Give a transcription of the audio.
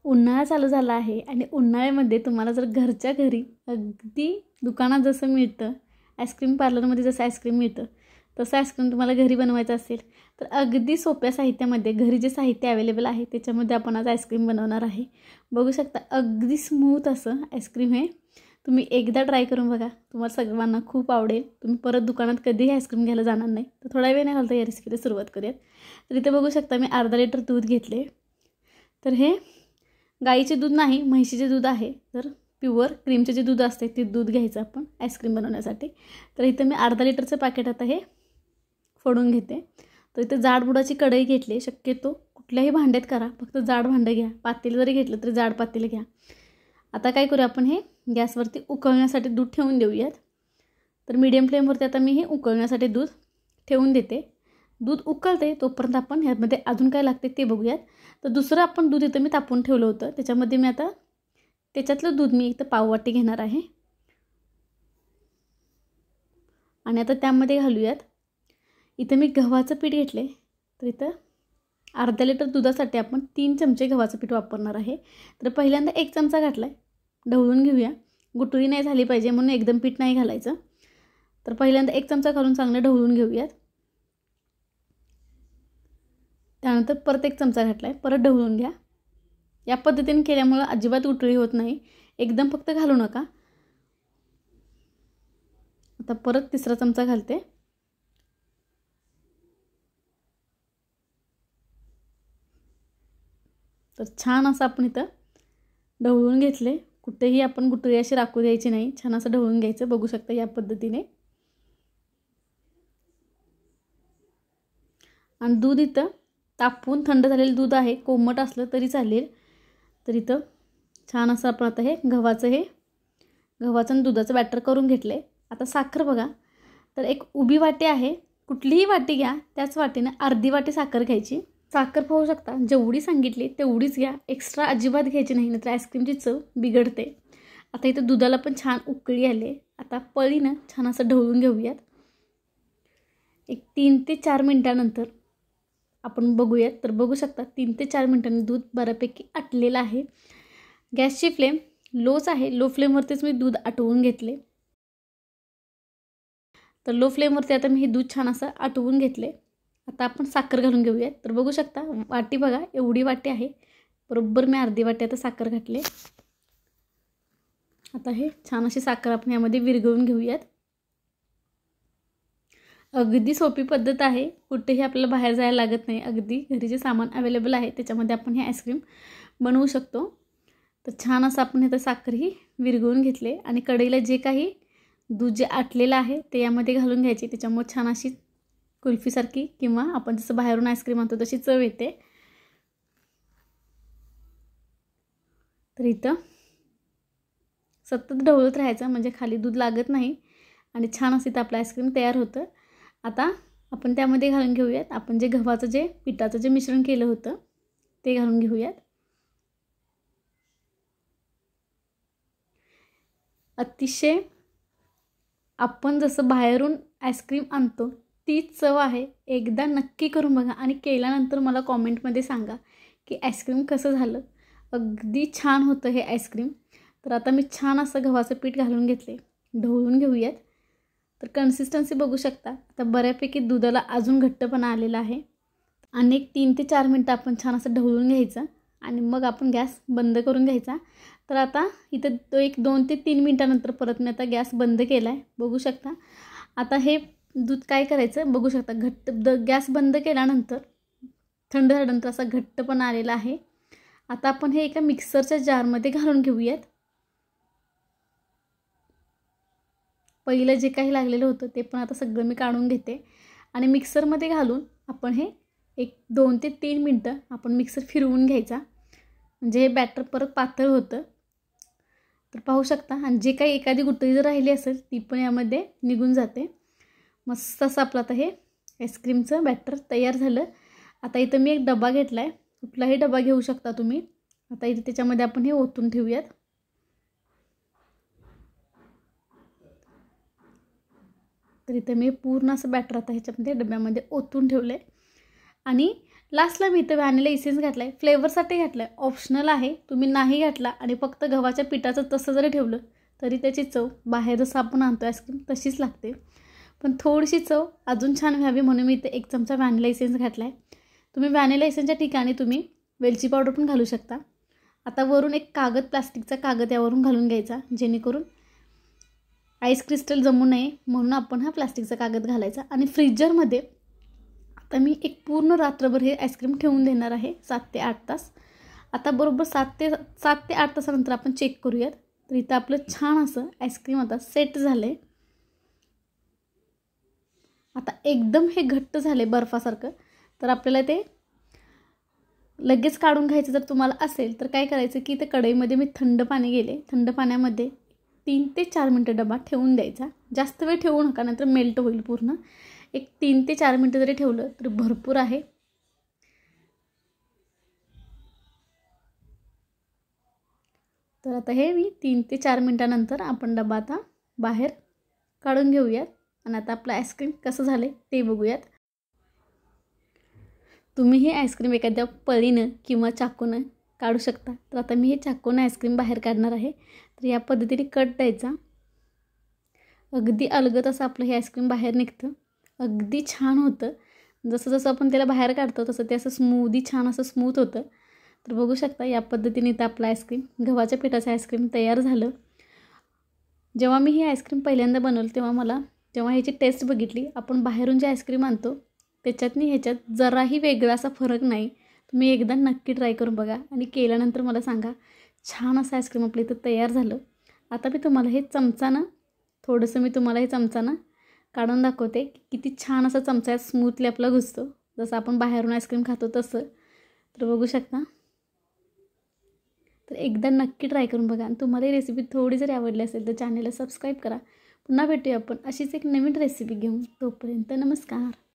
उन्हाळा चालू झाला आहे आणि उन्हाळ्यामध्ये तुम्हाला जर घरच्या घरी अगदी दुकानात जसं मिळतं, आईस्क्रीम पार्लरमध्ये जसं आईस्क्रीम मिळतं तसं आईस्क्रीम तुम्हाला घरी बनवायचं असेल तर अगदी सोप्या साहित्यामध्ये घरी जे साहित्य अवेलेबल आहे त्याच्यामध्ये आपण आज आईस्क्रीम बनवणार आहे. बघू शकता अगदी स्मूथ असं आईस्क्रीम हे. तुम्ही एकदा ट्राय करून बघा, तुम्हाला सर्वांना खूप आवडेल. तुम्ही परत दुकानात कधीही आईस्क्रीम घ्यायला जाणार नाही. तर थोडा वेळ नाही घालता या रेसिपीला सुरुवात करूयात. तर इथे बघू शकता मी अर्धा लिटर दूध घेतले. तर हे गाईचे दूध नाही, म्हशीचे दूध आहे. तर प्युअर क्रीमचे जे दूध असते ते दूध घ्यायचं आपण आईस्क्रीम बनवण्यासाठी. तर इथं मी अर्धा लिटरचं पॅकेट आता हे फोडून घेते. तर इथं जाडबुडाची कढई घेतली. शक्यतो कुठल्याही भांड्यात करा, फक्त जाड भांडं घ्या. पातेलं जरी घेतलं तरी जाड पातेलं घ्या. आता काय करूया आपण हे गॅसवरती उकळण्यासाठी दूध ठेवून देऊयात. तर मीडियम फ्लेमवरती आता मी हे उकळण्यासाठी दूध ठेवून देते. दूध उकळते तोपर्यंत आपण ह्यामध्ये अजून काय लागते ते बघूयात. तर दुसरं आपण दूध इथं मी तापवून ठेवलं होतं, त्याच्यामध्ये मी आता त्याच्यातलं दूध मी इथं पाववाटी घेणार आहे आणि आता त्यामध्ये घालूयात. इथं मी गव्हाचं पीठ घेतले. तर इथं अर्धा लिटर दुधासाठी आपण 3 चमचे गव्हाचं पीठ वापरणार आहे. तर पहिल्यांदा 1 चमचा घातला आहे, ढवळून घेऊया. गुठळी नाही झाली पाहिजे म्हणून एकदम पीठ नाही घालायचं. तर पहिल्यांदा 1 चमचा घालून चांगलं ढवळून घेऊयात. त्यानंतर परत 1 चमचा घातला आहे, परत ढवळून घ्या. या पद्धतीने केल्यामुळं अजिबात गुठळी होत नाही. एकदम फक्त घालू नका. आता परत 3रा चमचा घालते. तर छान असं आपण इथं ढवळून घेतले. कुठेही आपण गुठळी अशी राखू द्यायची नाही, छान असं ढवळून घ्यायचं. बघू शकता या पद्धतीने. आणि दूध इथं तापवून थंड झालेलं दूध आहे, कोमट असलं तरी चालेल. तर इथं छान असं आपण आता हे गव्हाचं आणि दुधाचं बॅटर करून घेतले. आता साखर बघा. तर एक उभी वाटी आहे, कुठलीही वाटी घ्या, त्याच वाटीने अर्धी वाटी साखर घ्यायची. साखर पाहू शकता जेवढी सांगितली तेवढीच घ्या, एक्स्ट्रा अजिबात घ्यायची नाही, नाहीतर आईस्क्रीमची चव बिघडते. आता इथं दुधाला पण छान उकळी आले. आता पळीनं छान असं ढवळून घेऊयात. एक 3 ते 4 मिनटानंतर आपण बघूयात. तर बघू शकता 3 ते 4 मिनटांनी दूध बऱ्यापैकी आटलेलं आहे. गॅसची फ्लेम लोच आहे, लो फ्लेमवरतीच मी दूध आटवून घेतले. तर लो फ्लेमवरती आता मी हे दूध छान असं आटवून घेतले. आता आपण साखर घालून घेऊयात. तर बघू शकता वाटी बघा, एवढी वाटी आहे, बरोबर मी अर्धी वाटी आता साखर घातले. आता हे छान अशी साखर आपण यामध्ये विरघळून घेऊयात. अगदी सोपी पद्धत आहे, कुठेही आपल्याला बाहेर जायला लागत नाही. अगदी घरी जे सामान अवेलेबल आहे त्याच्यामध्ये आपण हे आईस्क्रीम बनवू शकतो. तर छान असं आपण इथं साखर ही विरघळून घेतले आणि कढईला जे काही दूध जे आटलेलं आहे ते यामध्ये घालून घ्यायचे. त्याच्यामुळे छान अशी कुल्फीसारखी किंवा आपण जसं बाहेरून आईस्क्रीम आणतो तशी चव येते. तर इथं सतत ढवळत राहायचं म्हणजे खाली दूध लागत नाही आणि छान असं इथं आपलं आईस्क्रीम तयार होतं. आता आपण त्यामध्ये घालून घेऊयात आपण जे गव्हाचं जे पिठाचं जे मिश्रण केलं होतं ते घालून घेऊयात. अतिशय आपण जसं बाहेरून आईस्क्रीम आणतो तीच चव आहे. एकदा नक्की करून बघा आणि केल्यानंतर मला कॉमेंटमध्ये सांगा की आईस्क्रीम कसं झालं. अगदी छान होतं हे आईस्क्रीम. तर आता मी छान असं गव्हाचं पीठ घालून घेतले, ढवळून घेऊयात. तर कन्सिस्टन्सी बघू शकता आता बऱ्यापैकी दुधाला अजून घट्टपणा आलेला आहे. आणि एक 3 ते 4 मिनटं आपण छान असं ढवळून घ्यायचं आणि मग आपण गॅस बंद करून घ्यायचा. तर आता इथं तो एक 2 ते 3 मिनटानंतर परत मी आता गॅस बंद केला आहे. बघू शकता आता हे दूध काय करायचं बघू शकता गॅस बंद केल्यानंतर थंड झाल्यानंतर असा घट्टपणा आलेला आहे. आता आपण हे एका मिक्सरच्या जारमध्ये घालून घेऊयात. पहिलं जे काही लागलेलं होतं ते पण आता सगळं मी काढून घेते आणि मिक्सरमध्ये घालून आपण हे एक 2 ते 3 मिनटं आपण मिक्सर फिरवून घ्यायचा म्हणजे हे बॅटर परत पातळ होतं. तर पाहू शकता आणि जे काही एखादी गुठळी जर राहिली असेल ती पण यामध्ये निघून जाते. मस्त असं आपलं आता हे आईस्क्रीमचं बॅटर तयार झालं. आता इथं मी एक डबा घेतला आहे, कुठलाही डबा घेऊ शकता तुम्ही. आता इथे त्याच्यामध्ये आपण हे ओतून ठेवूयात. तर इथे मी पूर्ण असं बॅटर आता ह्याच्यामध्ये डब्यामध्ये ओतून ठेवलं आहे आणि लास्टला मी इथं व्हॅनिला इसेन्स घातला आहे, फ्लेवरसाठी घातला आहे, ऑप्शनल आहे. तुम्ही नाही घातला आणि फक्त गव्हाच्या पिठाचं तसं जरी ठेवलं तरी त्याची चव बाहेर जसं आपण आणतो आईस्क्रीम तशीच लागते. पण थोडीशी चव अजून छान व्हावी म्हणून मी इथे 1 चमचा व्हॅनिला इसेन्स घातला आहे. तुम्ही व्हॅनिला इसेन्सच्या ठिकाणी तुम्ही वेलची पावडर पण घालू शकता. आता वरून एक कागद, प्लास्टिकचा कागद यावरून घालून घ्यायचा, जेणेकरून आईस क्रिस्टल जमू नये म्हणून आपण हा प्लास्टिकचा कागद घालायचा. आणि फ्रीजरमध्ये आता मी एक पूर्ण रात्रभर हे आईस्क्रीम ठेवून देणार आहे, 7 ते 8 तास. आता बरोबर 7 ते 8 तासानंतर आपण चेक करूयात. तर इथं आपलं छान असं आईस्क्रीम आता सेट झालं आहे. आता एकदम हे घट्ट झाले बर्फासारखं, तर आपल्याला ते लगेच काढून घ्यायचं जर तुम्हाला असेल तर काय करायचं की ते कढईमध्ये मी थंड पाणी गेले, थंड पाण्यामध्ये 3 ते 4 मिनटं डबा ठेवून द्यायचा. जास्त वेळ ठेवू नका, नंतर मेल्ट होईल पूर्ण. एक 3 ते 4 मिनटं जरी ठेवलं तर भरपूर आहे. तर आता हे मी 3 ते 4 मिनटानंतर आपण डबा आता बाहेर काढून घेऊयात आणि आता आपलं आईस्क्रीम कसं झालं ते बघूयात. तुम्ही हे आईस्क्रीम एखाद्या पळीनं किंवा चाकूनं काढू शकता. तर आता मी हे चाकूनं आईस्क्रीम बाहेर काढणार आहे. तर या पद्धतीने कट द्यायचा, अगदी अलगद असं आपलं हे आईस्क्रीम बाहेर निघतं. अगदी छान होतं. जसं जसं आपण त्याला बाहेर काढतो तसं ते असं छान असं स्मूथ होतं. तर बघू शकता या पद्धतीने इथं आपलं आईस्क्रीम, गव्हाच्या पिठाचं आईस्क्रीम तयार झालं. जेव्हा मी ही आईस्क्रीम पहिल्यांदा बनवलं तेव्हा जेव्हा ह्याची टेस्ट बघितली, आपण बाहेरून जे आईस्क्रीम आणतो त्याच्यातनी ह्याच्यात जराही वेगळा असा फरक नाही. तुम्ही एकदा नक्की ट्राय करून बघा आणि केल्यानंतर मला सांगा. छान असं आईस्क्रीम आपलं इथं तयार झालं. आता मी तुम्हाला हे चमचानं काढून दाखवते की किती छान असा चमचा स्मूथली आपला घुसतो, जसं आपण बाहेरून आईस्क्रीम खातो तसं. तर बघू शकता. तर एकदा नक्की ट्राय करून बघा आणि तुम्हाला ही रेसिपी थोडी जरी आवडली असेल तर चॅनलला सबस्क्राईब करा. पुन्हा भेटूया आपण अशीच एक नवीन रेसिपी घेऊन. तोपर्यंत नमस्कार.